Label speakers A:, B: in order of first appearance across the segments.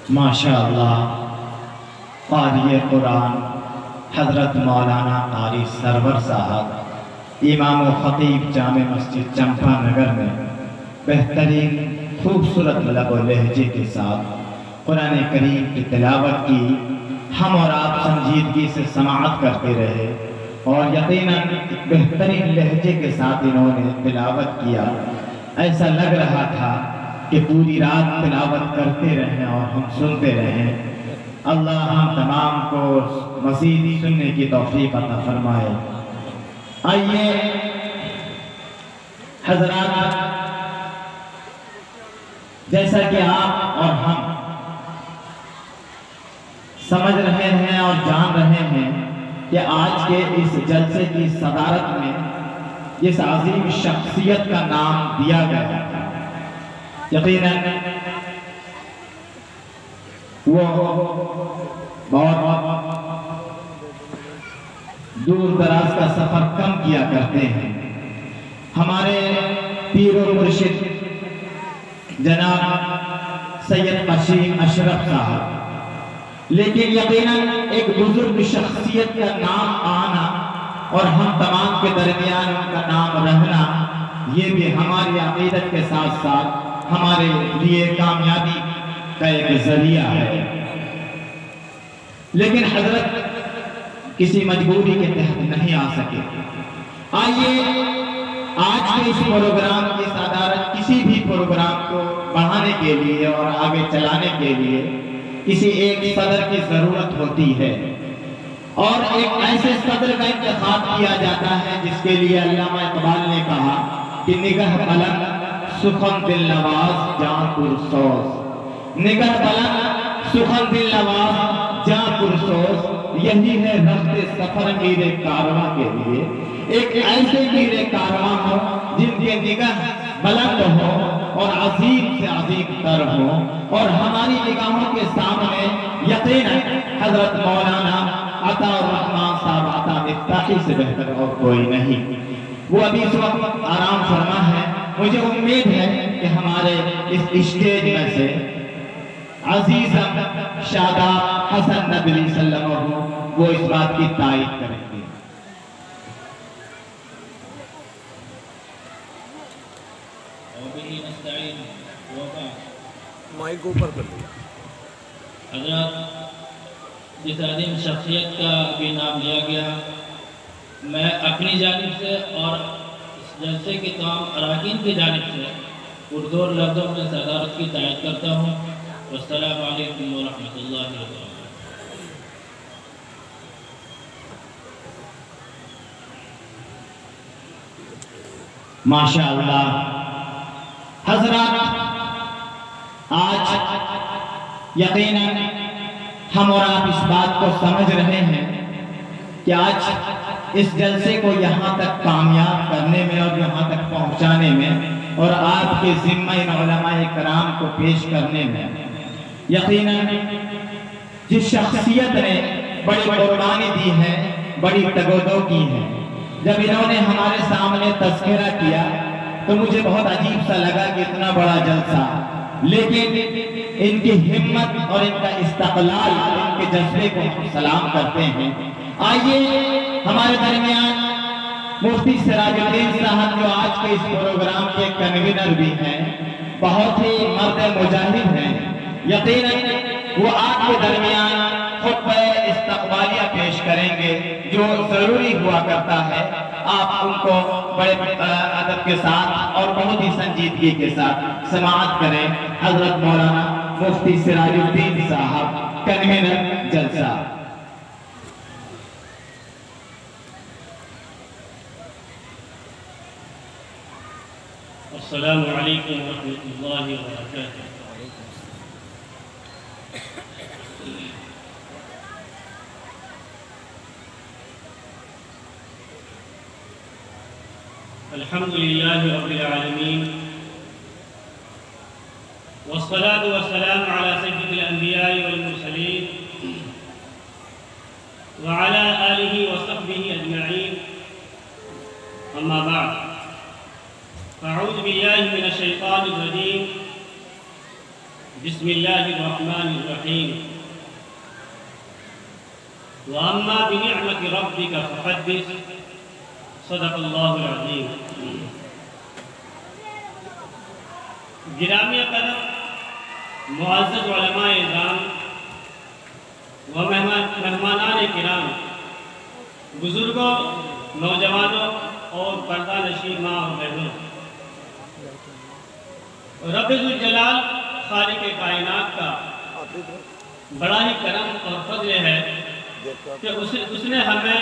A: ماشاءاللہ قاری قرآن حضرت مولانا قاری سرور صاحب امام و خطیب جامع مسجد چمپا نگر میں بہترین خوبصورت لب و لہجے کے ساتھ قرآن کریم کی تلاوت کی، ہم اور آپ سنجیدگی سے سماعت کرتے رہے اور یقیناً بہترین لہجے کے ساتھ انہوں نے تلاوت کیا۔ ایسا لگ رہا تھا کہ پوری رات تلاوت کرتے رہیں اور ہم سنتے رہیں۔ اللہ ہم تمام کو مزید سننے کی توفیق عطا فرمائے۔ آئیے حضرات، جیسا کہ آپ اور ہم سمجھ رہے ہیں اور جان رہے ہیں کہ آج کے اس جلسے کی صدارت میں اس عظیم شخصیت کا نام دیا گیا ہے۔ یقیناً وہ بہت دور دراز کا سفر کم کیا کرتے ہیں۔ ہمارے پیر و مرشد جناب سید قاسم اشرف صاحب، لیکن یقیناً ایک بزرگ شخصیت کا نام آنا اور ہم تمام کے درمیان ان کا نام رہنا، یہ بھی ہماری عقیدت کے ساتھ ساتھ ہمارے لیے کامیابی کا ایک ذریعہ ہے۔ لیکن حضرت کسی مجبوری کے تحت نہیں آ سکے۔ آئیے آج کے اس پروگرام کی صدارت، کسی بھی پروگرام کو بڑھانے کے لیے اور آگے چلانے کے لیے کسی ایک صدر کی ضرورت ہوتی ہے، اور ایک ایسے صدر کا انتخاب کیا جاتا ہے جس کے لیے علامہ اقبال نے کہا کہ نگہ بلند سخن دل نواز جاں پرسوز، نگہ بلند سخن دل نواز جاں پرسوز، یہی ہے رخت سفر میرے کارواں کے لیے۔ ایک ایسے میرے کارواں ہو جن کے نگہ بلند ہو اور عظیم سے عظیم تر ہو، اور ہماری نگاہوں کے سامنے یقیناً حضرت مولانا عطا الرحمن صاحب عطا مفتاحی سے بہتر اور کوئی نہیں۔ وہ ابھی اس وقت آرام فرما ہے۔ مجھے امید ہے کہ ہمارے اس اسٹیج میں سے عزیزم شاداب حسن ندوی صلی اللہ علیہ وسلم وہ اس بات کی تائید کریں گے۔
B: مائک اوپر کر لیا۔
C: حضرات، جس عظیم شخصیت کا بھی نام لیا گیا، میں اپنی جانب سے اور اس جلسے کے تمام اراکین کی جانب سے اردو اور لفظوں میں صدارت کی تائید کرتا ہوں۔ والسلام علیکم ورحمۃ اللہ وبرکاتہ۔
A: ماشاءاللہ حضرات، آج یقیناً ہم اور آپ اس بات کو سمجھ رہے ہیں کہ آج اس جلسے کو یہاں تک کامیاب کرنے میں اور یہاں تک پہنچانے میں اور آپ کے ذمہ علماء کرام کو پیش کرنے میں یقیناً جس شخصیت نے بڑی قربانی دی ہے، بڑی تگودو کی ہے۔ جب انہوں نے ہمارے سامنے تذکرہ کیا تو مجھے بہت عجیب سا لگا کہ اتنا بڑا جلسہ، لیکن ان کی ہمت اور ان کا استقلال، ان کے جذبے کو ہم سلام کرتے ہیں۔ آئیے ہمارے درمیان مفتی سراج الدین صاحب، جو آج کے اس پروگرام کے کنوینر بھی ہیں، بہت ہی مرد مجاہد ہیں، یقیناً وہ آپ کے درمیان خطبہ استقبالیہ پیش کریں گے جو ضروری ہوا کرتا ہے۔ آپ ان کو بڑے ادب کے ساتھ اور بہت ہی سنجیدگی کے ساتھ سماعت کریں۔ حضرت مولانا مفتی سراج الدین صاحب، کنوینر جلسہ۔
C: السلام علیکم ورحمۃ اللہ وبرکاتہ۔ الحمد للہ رب العالمین، والصلاة والسلام على سید الانبیاء والمرسلین وعلى آلہ وصحبہ اجمعین، اما بعد، اعوذ باللہ من الشیطان الرجیم،
B: بسم اللہ الرحمن الرحیم وَأَمَّا بِنِعْمَةِ رَبِّكَ فَحَدِّثْ صدق اللہ العظیم۔ گرامی قدر معزز علماء اعظام و مہمانان کرام، بزرگوں، نوجوانوں اور پردہ نشین ماں اور بہنوں، رب ذوالجلال خالق کائنات کا بڑا ہی کرم اور فضل ہے کہ اس نے ہمیں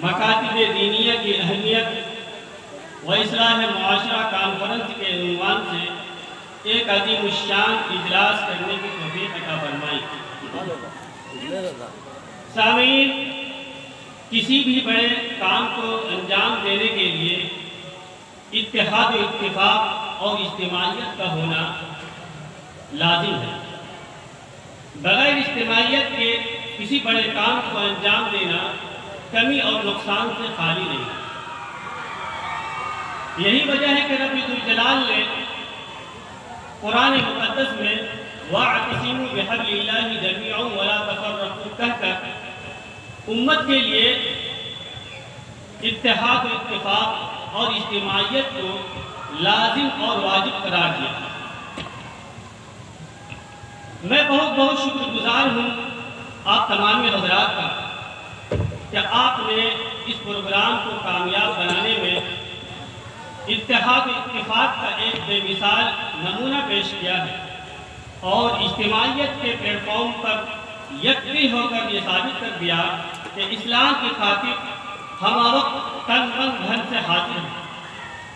B: مکاتب دینیہ کی اہمیت و اصلاح معاشرہ کانفرنس کے عنوان سے ایک عظیم الشان اجلاس کرنے کی توفیق عطا فرمائی۔ سامعین، کسی بھی بڑے کام کو انجام دینے کے لیے اتحاد و اتفاق اور اجتماعیت کا ہونا لازم ہے۔ بغیر اجتماعیت کے کسی بڑے کام کو انجام دینا کمی اور نقصان سے خالی نہیں۔ یہی وجہ ہے کہ رب ذوالجلال نے قرآن مقدس میں وَاعْتَصِمُوا بِحَبْلِ اللَّهِ جَمِيعًا وَلَا تَفَرَّقُوا کہہ کر امت کے لیے اتحاد و اتفاق اور اجتماعیت کو لازم اور واجب قرار دیا۔ میں بہت شکر گزار ہوں آپ تمام حضرات کا کہ آپ نے اس پروگرام کو کامیاب بنانے میں اتحاد و اتفاق کا ایک بے مثال نمونہ پیش کیا ہے، اور اجتماعیت کے پلیٹ فارم پر یکجا ہو کر یہ ثابت کر دیا کہ اسلام کی خاطر ہم وقت تن من دھن سے حاضر ہیں۔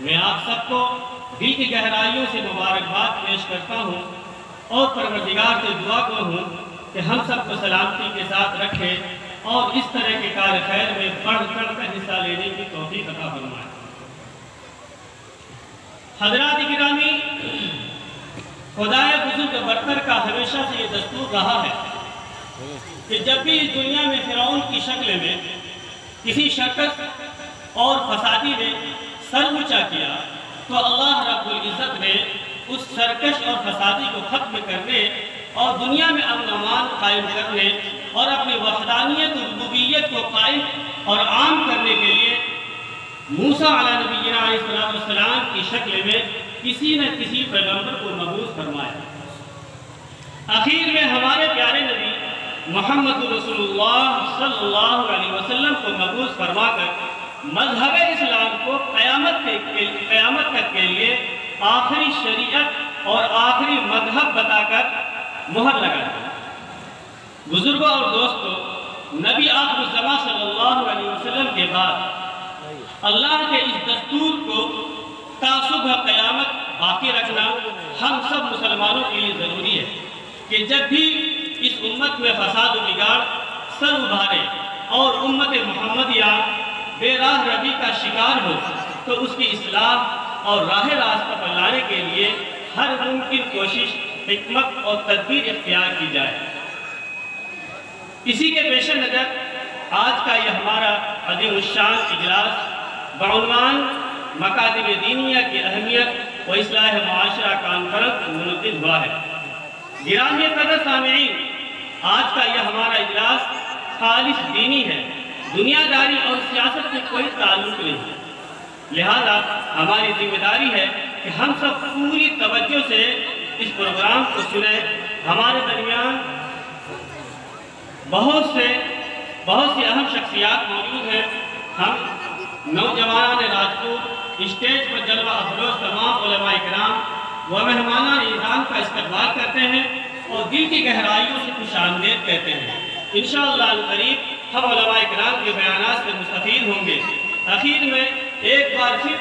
B: میں آپ سب کو دل کی گہرائیوں سے مبارکباد پیش کرتا ہوں اور پروردگار سے دعا کرتا ہوں کہ ہم سب کو سلامتی کے ساتھ رکھے اور اس طرح کے کار خیر میں بڑھ چڑھ کر حصہ لینے کی توفیق عطا فرمائے۔ حضرات گرامی، خدائے بزرگ برتر کا ہمیشہ سے یہ دستور رہا ہے کہ جب بھی اس دنیا میں فرعون کی شکل میں کسی شرکت اور فسادی نے سر اونچا کیا تو اللہ رب العزت نے اس سرکش اور فسادی کو ختم کرنے اور دنیا میں امن و امان قائم کرنے اور اپنی وحدانیت و ربوبیت کو قائم اور عام کرنے کے لیے موسیٰ علیہ نبینا علیہ السلام کی شکل میں کسی نہ کسی پیغمبر کو مبعوث فرمایا۔ آخر میں ہمارے پیارے نبی محمد رسول اللہ صلی اللہ علیہ وسلم کو مبعوث فرما کر مذہب اسلام کو قیامت تک کے لیے آخری شریعت اور آخری مذہب بتا کر مہر لگا دیا۔ بزرگوں اور دوستوں، نبی آخر الزمان صلی اللہ علیہ وسلم کے بعد اللہ کے اس دستور کو تا صبح قیامت باقی رکھنا ہم سب مسلمانوں کے لیے ضروری ہے کہ جب بھی اس امت میں فساد و بگاڑ سر ابھارے اور امت محمدیہ بے راہ روی کا شکار ہو تو اس کی اصلاح اور راہ راستہ پر لانے کے لیے ہر ممکن کوشش، حکمت اور تدبیر اختیار کی جائے۔ اسی کے پیش نظر آج کا یہ ہمارا عظیم الشان اجلاس بعنوان مکاتب دینیہ کی اہمیت و اصلاح معاشرہ کانفرنس منعقد ہوا ہے۔ گرامی قدر سامعین، آج کا یہ ہمارا اجلاس خالص دینی ہے، دنیا داری اور سیاست سے کوئی تعلق نہیں ہے۔ لہذا ہماری ذمہ داری ہے کہ ہم سب پوری توجہ سے اس پروگرام کو سنیں۔ ہمارے درمیان بہت سی اہم شخصیات موجود ہیں۔ ہم نوجوانان راجپوت اسٹیج پر جلوہ افروز تمام علماء کرام و مہمانان اعظام کا استقبال کرتے ہیں اور دل کی گہرائیوں سے خوش آمدید کہتے ہیں۔ انشاءاللہ قریب ہم علماء کرام کے بیانات سے مستفید ہوں گے۔ آخر میں ایک بار پھر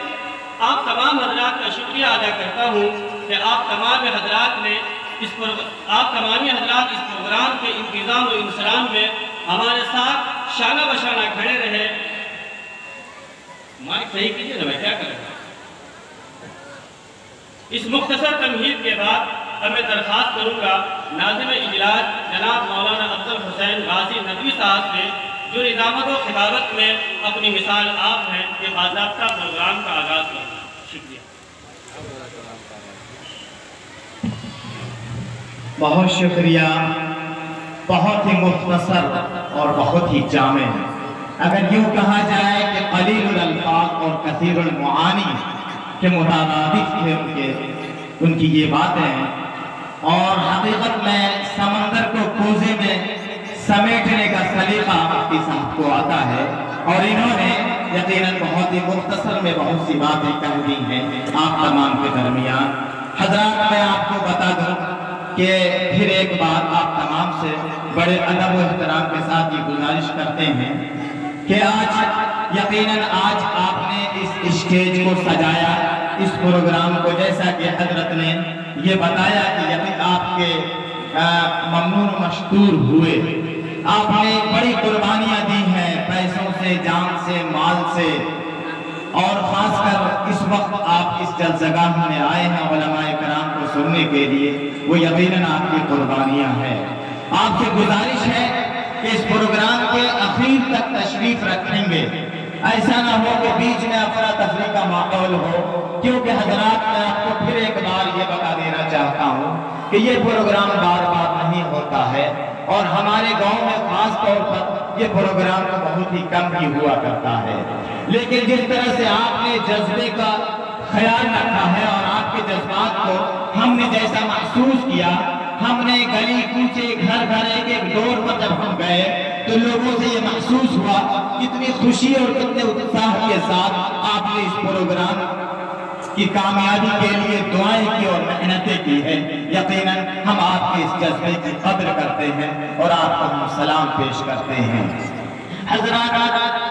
B: آپ تمام حضرات کا شکریہ ادا کرتا ہوں کہ آپ تمامی حضرات اس پروگرام کے انتظام و انسرام میں ہمارے ساتھ شانہ بشانہ کھڑے رہے۔ مائک صحیح کیجئے نا، میں کیا کروں؟ اس مختصر تمہید کے بعد اب میں درخواست کروں گا ناظم اجلاس جناب مولانا افضل حسین غازی ندوی صاحب سے، جو نظامت و خطابت میں اپنی مثال آپ ہیں، کہ باضابطہ پروگرام کا آغاز کرنا۔ شکریہ۔
A: بہت شکریہ، بہت ہی مختصر اور بہت ہی جامع۔ اگر یوں کہا جائے کہ قلیل الالفاظ اور کثیر المعانی کے مترادف تھے ان کی یہ باتیں، اور حقیقت میں سمندر کو کوزے میں سمیٹنے کا سلیقہ مفتی صاحب کو آتا ہے، اور انہوں نے یقیناً بہت ہی مختصر میں بہت سی باتیں کہہ دی ہیں آپ تمام کے درمیان۔ حضرات، میں آپ کو بتا دوں کہ پھر ایک بات آپ تمام سے بڑے ادب و احترام کے ساتھ یہ گزارش کرتے ہیں کہ آج یقیناً آج آپ نے اس اسٹیج کو سجایا، اس پروگرام کو، جیسا کہ حضرت نے یہ بتایا کہ یقین آپ کے ممنون و مشکور ہوئے، آپ نے بڑی قربانیاں دی ہیں، پیسوں سے، جان سے، مال سے، اور خاص کر اس وقت آپ اس جلسگاہ میں آئے ہیں علماء کرام کو سننے کے لیے، وہ یقیناً آپ کی قربانیاں ہیں۔ آپ سے گزارش ہے کہ اس پروگرام کے اخیر تک تشریف رکھیں گے، ایسا نہ ہو کہ بیچ میں افراتفری کا ماحول ہو، کیونکہ حضرات میں آپ کو پھر ایک بار یہ بتا دینا چاہتا ہوں کہ یہ پروگرام بار بار نہیں ہوتا ہے، اور ہمارے گاؤں میں خاص طور پر یہ پروگرام بہت ہی کم ہی ہوا کرتا ہے، لیکن جس طرح سے آپ نے جذبے کا خیال رکھا ہے اور آپ کے جذبات کو ہم نے جیسا محسوس کیا، ہم نے گلی کوچے گھر گھر ایک دور پر جب ہم گئے تو لوگوں سے یہ محسوس ہوا کتنی خوشی اور کتنے اتساہ کے ساتھ آپ نے اس پروگرام کی کامیابی کے لیے دعائیں کی اور محنتیں کی ہیں۔ یقیناً ہم آپ کے اس جذبے کی قدر کرتے ہیں اور آپ کو ہم سلام پیش کرتے ہیں۔ حضرات،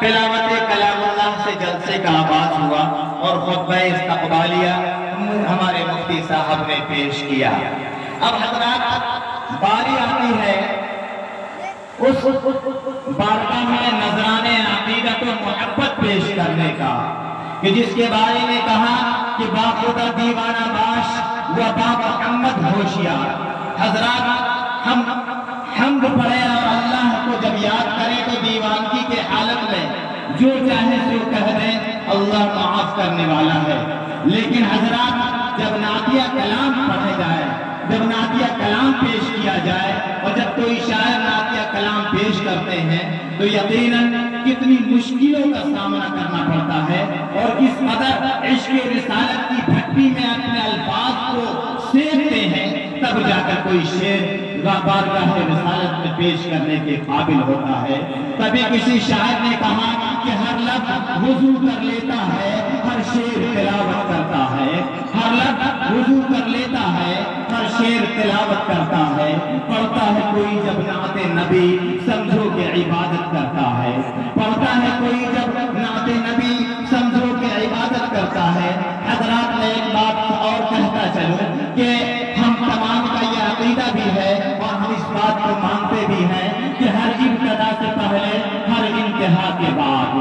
A: تلاوت کلام اللہ سے جلسے کا آغاز ہوا اور خطبہ استقبالیہ ہمارے مفتی صاحب نے پیش کیا۔ اب حضرات، باری آتی ہے اس بارگاہ میں نذرانے عقیدت و محبت پیش کرنے کا، کہ جس کے بارے میں کہا کہ باخدا دیوانہ باش و با محمد ہوشیار۔ حضرات، ہم حمد پڑھیں اور اللہ کو جب یاد کریں تو دیوانگی کے حالت میں جو چاہے سو کہہ دیں، اللہ معاف کرنے والا ہے۔ لیکن حضرات، جب نعتیہ کلام پڑھے جائے، جب نعتیہ کلام پیش کیا جائے، اور جب کوئی شاعر نعتیہ کلام پیش کرتے ہیں تو یقیناً کتنی مشکلوں کا سامنا کرنا پڑتا ہے، اور کس قدر عشق رسالت کی بھٹی میں اپنے الفاظ کو سینتے ہیں، تب جا کر کوئی شعر بارگاہ رسالت میں پیش کرنے کے قابل ہوتا ہے۔ تبھی کسی شاعر نے کہا کہ ہر لفظ وضو کر لیتا ہے، ہر شعر تلاوت کرتا ہے، ہر لفظ وضو کر لیتا ہے، ہر شعر تلاوت کرتا ہے، پڑھتا ہے کوئی جب نعت نبی سمجھو کہ عبادت کرتا ہے، پڑھتا ہے کوئی جب نعت نبی سمجھو کہ عبادت کرتا ہے۔ حضرات، میں ایک بات اور کہتا چلوں کہ ہم تمام کا یہ عقیدہ بھی ہے اور ہم اس بات کو مانتے بھی ہیں کہ ہر ابتدا سے پہلے، ہر انتہا کے بعد،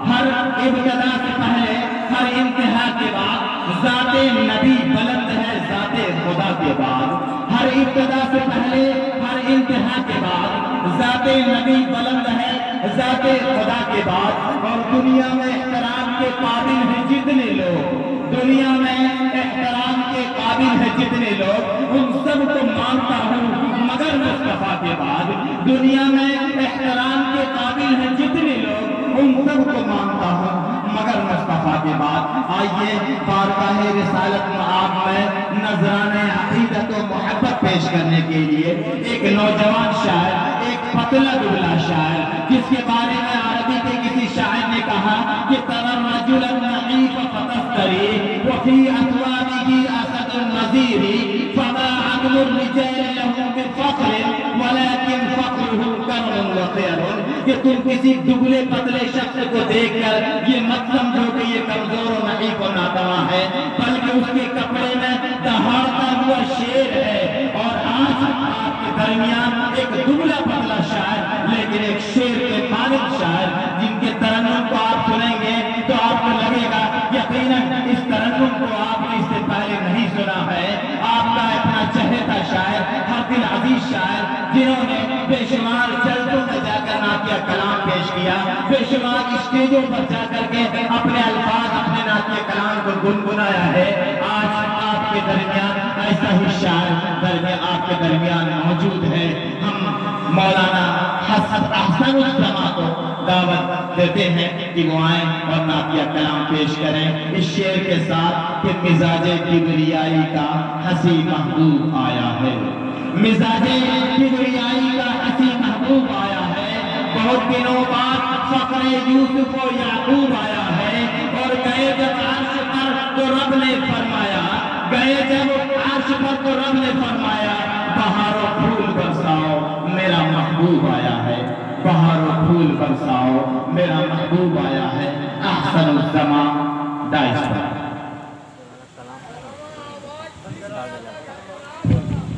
A: ہر ابتدا سے پہلے، ہر انتہا کے بعد ذات نبی بلند ہے ذات خدا کے بعد۔ ہر ابتدا سے پہلے، ہر انتہا کے بعد ذات نبی بلند ہے ذات خدا کے بعد۔ اور دنیا میں احترام کے قابل ہیں جتنے لوگ، دنیا میں احترام کے قابل ہیں جتنے لوگ، ان سب کو مانتا ہوں مگر مصطفیٰ کے بعد۔ دنیا میں احترام کے قابل ہیں جتنے لوگ، ان سب کو مانتا ہوں مگر مصطفیٰ کے بعد۔ آئیے بارگاہ رسالت معاب میں نذرانے عقیدت و محبت پیش کرنے کے لیے ایک نوجوان شاعر، ایک پتلا دبلا شاعر، جس کے بارے میں عربی کے کسی شاعر نے کہا کہ ترى الرجل النحيف فتفتري وفي أثوابه أسد النذير فما عدل الرجال له بفخر ولكن فخره كرم وخير۔ کہ تم کسی دبلے پتلے شخص کو دیکھ کر یہ مت سمجھو کہ یہ کمزور و نحیف و ناتواں ہے، بلکہ اس کے کپڑے میں دہاڑتا ہوا شیر ہے۔ اور آج آپ کے درمیان ایک دبلا پتلا شاعر لیکن ایک شیر کے مالک شاعر، جن کے ترنم کو آپ سنیں گے تو آپ کو لگے گا یقیناً اس ترنم کو آپ نے اس سے پہلے نہیں سنا ہے۔ آپ کا اپنا چہیتا شاعر، ہر دل عزیز شاعر، جنہوں نے بے شمار جلدوں میں جا کر نعتیہ کلام پیش کیا، بے شمار اسٹیجوں پر جا کر کے اپنے الفاظ، اپنے نعتیہ کلام کو گنگنایا ہے۔ آج آپ کے درمیان ایسا ہی شاعر آپ کے درمیان موجود ہے۔ ہم مولانا احسن الزما کو دعوت دیتے ہیں کہ وہ آئیں اور نعتیہ کلام پیش کریں اس شعر کے ساتھ کہ مزاج کبریائی کا ہنسی محبوب آیا ہے، مزاج کبریائی کا ہنسی محبوب آیا ہے۔ بہت دنوں بعد فقر یوسف و یعقوب آیا ہے، اور گئے جب عرش پر تو رب نے فرمایا، گئے جب عرش پر تو رب نے فرمایا بہار و پھول برساؤ میرا محبوب آیا ہے، بہار و پھول برساؤ میرا محبوب آیا ہے۔ احسن الزما دائستہ۔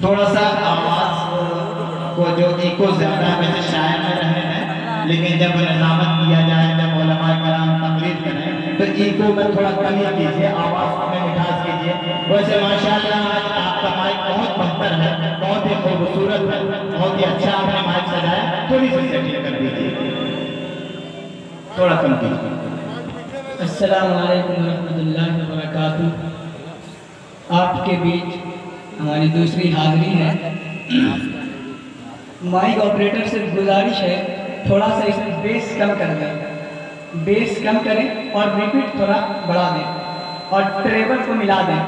A: تھوڑا سا آواز کو جو ایکو زیادہ ہے، ویسے شاعر میں رہے ہیں، لیکن جب نظامت کیا جائے، جب علماء کرام تقریر کریں تو ایکو میں تھوڑا کمی کیجئے، آواز میں مٹھاس کیجئے۔ ویسے ماشاءاللہ آج آپ کا مائک بہت بہتر ہے، بہت ہی خوبصورت ہے، بہت ہی اچھا آپ نے مائک سجایا، تھوڑی سی سیٹنگ کر دیجئے، تھوڑا کم کیجئے۔
D: السلام علیکم ورحمۃ اللہ وبرکاتہ۔ آپ کے بیچ ہماری دوسری حاضری ہے۔ مائک آپریٹر سے گزارش ہے تھوڑا سا اس میں بیس کم کر دیں، بیس کم کریں اور ریپیٹ تھوڑا بڑھا دیں اور ٹریبل کو ملا دیں،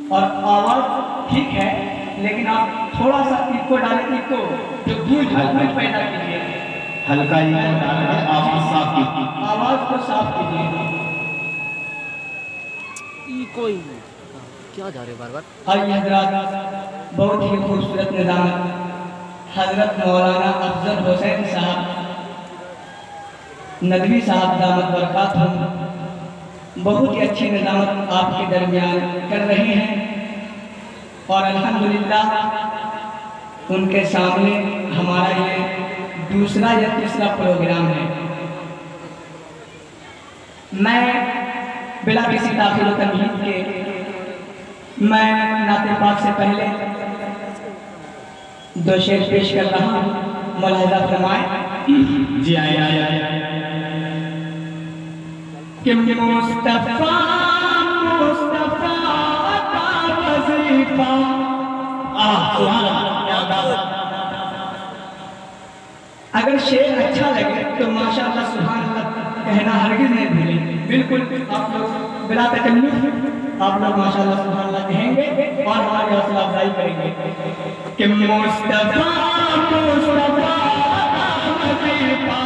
D: اور آواز ٹھیک ہے لیکن آپ تھوڑا سا ایکو ڈالیں، ایکو جو گونج پیدا کیجیے،
A: ہلکا ایکو ڈال کے آواز صاف کیجیے،
D: آواز کو صاف کیجیے۔
E: کوئی کیا جا رہے بار بار؟
D: آئیے حضرات، بہت ہی خوبصورت نظامت حضرت مولانا افضل حسین صاحب ندوی صاحب دامت برکاتہم بہت ہی اچھی نظامت آپ کے درمیان کر رہے ہیں، اور الحمدللہ ان کے سامنے ہمارا یہ دوسرا یا تیسرا پروگرام ہے۔ میں بلا کسی تاخیر و تمہید کے میں نعت پاک سے پہلے دو شعر پیش کر رہا ہوں، ملاحظہ فرمائیں۔
A: جی آئے
D: کہ مصطفیٰ کا وظیفہ،
A: سبحان اللہ۔
D: اگر شعر اچھا لگے تو ماشاءاللہ سبحان اللہ کہنا ہرگز نہیں بھولیں، بالکل آپ لوگ بلا تکلف آپ لوگ ماشاءاللہ سبحان اللہ کہیں گے اور ہماری حوصلہ افزائی کریں گے کہ مصطفیٰ کا وظیفہ،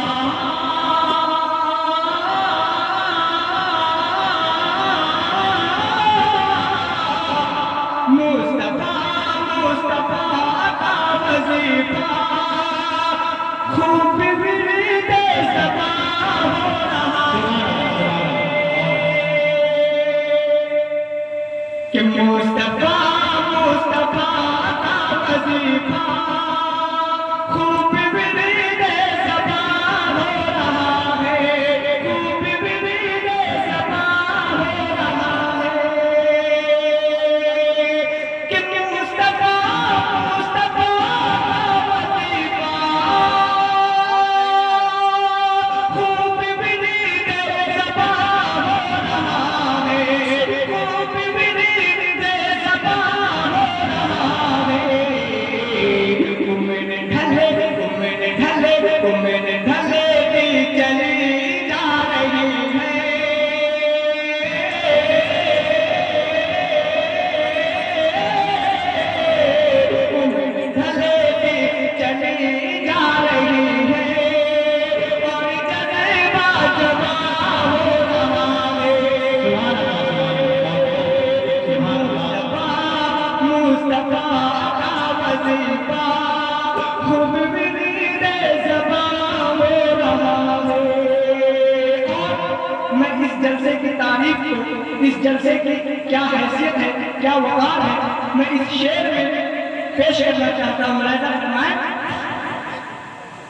D: اس جلسے کی کیا حیثیت ہے، کیا وقار ہے، میں اس شعر میں پیش کرنا چاہتا ہوں۔ ملاحظہ فرمائیں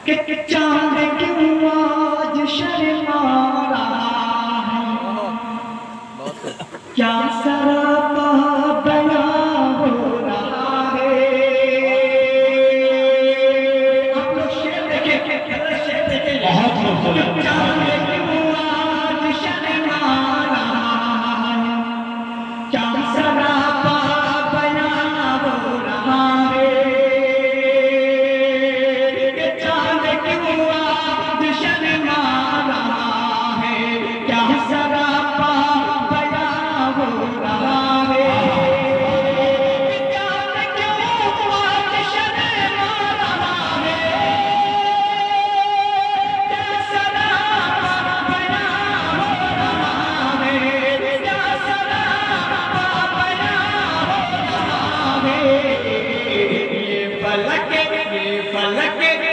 D: کہ چاند کیوں آج شرما رہا ہے، کیا سراپا بیاں ہو رہا ہے،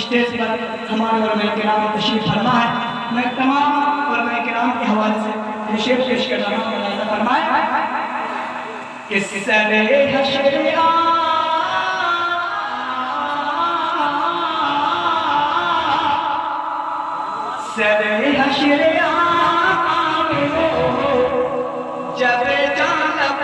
D: اسٹیج پر ہمارے علماء کرام تشریف فرما ہے. میں تمام علماء کرام کے حوالے سے یہ شعر پیش کر رہا ہوں. ملاحظہ فرمائے کہ سرے حشر سرے حشر جب جانب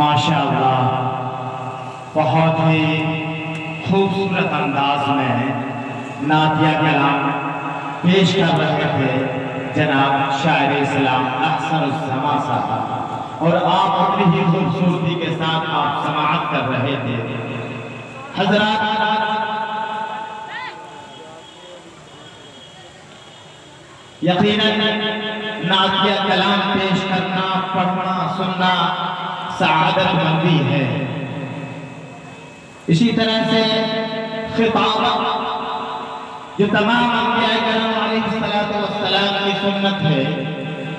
A: ماشاءاللہ بہت ہی خوبصورت انداز میں نعتیہ کلام پیش کر رہے تھے جناب شاعر اسلام احسن السما صاحب، اور آپ اپنی ہی خوبصورتی کے ساتھ آپ سماعت کر رہے تھے. حضرات یقیناً نعتیہ کلام پیش کرنا، پڑھنا، سننا سعادت مندی ہے. اسی طرح سے خطابت جو تمام انبیاء کرام علیہ السلام کی سنت ہے.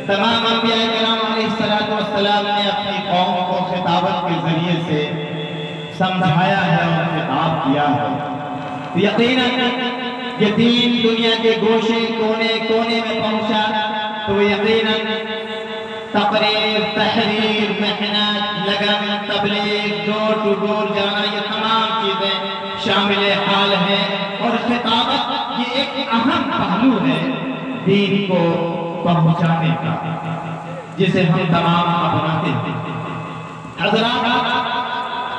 A: تمام انبیاء کرام علیہ السلام نے اپنی قوم کو خطابت کے ذریعے سے سمجھایا ہے اور خطاب کیا ہے. یقیناً یہ دین دنیا کے گوشے کونے کونے میں پہنچا تو یقیناً تقریر، تحریر، محنت، لگن، تبلیغ، ڈور ٹو ڈور جانا، یہ تمام چیزیں شامل حال ہیں. اور خطابت یہ ایک اہم پہلو ہے دین کو پہنچانے کا، جسے ہم تمام اپناتے ہیں. حضرات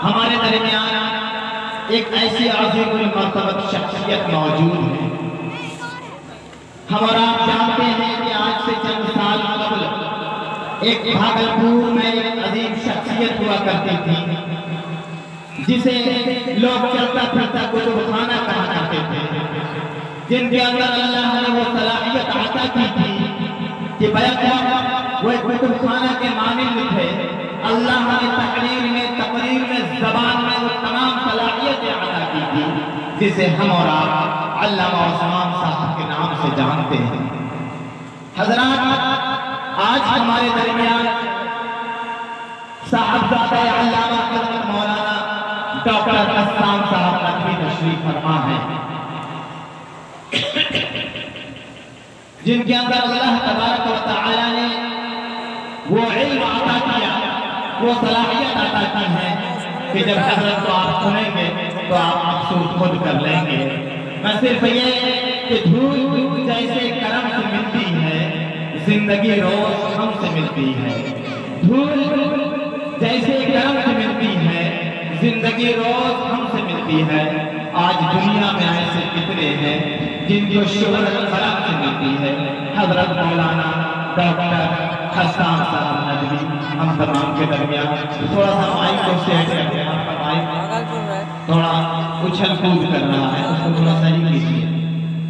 A: ہمارے درمیان ایک ایسی عظیم المرتبہ شخصیت موجود ہے. ہم اور آپ جانتے ہیں کہ آج سے چند سال قبل ایک بھاگلپور میں ایک عظیم شخصیت ہوا کرتی تھی جسے لوگ چلتا پھرتا کتب خانہ کہا کرتے تھے، جن کے اندر اللہ نے وہ صلاحیت عطا کی تھی کہ بیک وقت وہ ایک کتب خانہ کے مانند تھے. اللہ نے تقریر میں، تقریر میں، زبان میں وہ تمام صلاحیتیں عطا کی تھی جسے ہم اور آپ علامہ عثمان صاحب کے نام سے جانتے ہیں. حضرات آج ہمارے درمیان صاحبزادہ علامہ حضرت مولانا ڈاکٹر قسام صاحب ندوی تشریف فرما ہے، جن کے اندر اللہ تبارک و تعالی نے وہ علم عطا کیا، وہ صلاحیت عطا کی ہے کہ جب حضرت کو آپ سنیں گے تو آپ محسوس خود کر لیں گے. میں صرف یہ کہ دھول جیسے کرم سے ملتی ہے زندگی روز ہم سے ملتی ہے، دھول جیسے کرم سے ملتی ہے زندگی روز ہم سے ملتی ہے. آج دنیا میں ایسے کتنے ہیں جن کو شہرت قلم سے ملتی ہے. حضرت مولانا ڈاکٹر حسان صاحب ندوی ہم تمام کے درمیان تھوڑا سا مائک کو سیٹ کرتے ہیں. آپ کا مائک تھوڑا اچھل کود کر رہا ہے، اس کو تھوڑا صحیح کیجیے.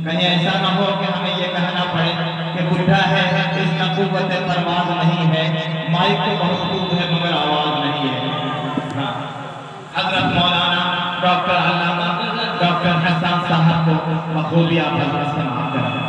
A: کہیں ایسا نہ ہو کہ ہمیں یہ کہنا پڑے کہ بڈھا ہے اس کا قوت پرواز نہیں ہے، مائک کو بہت خوب ہے مگر آواز نہیں ہے. حضرت مولانا ڈاکٹر علامہ ڈاکٹر حسان صاحب کو بخوبی آپ سماعت کریں.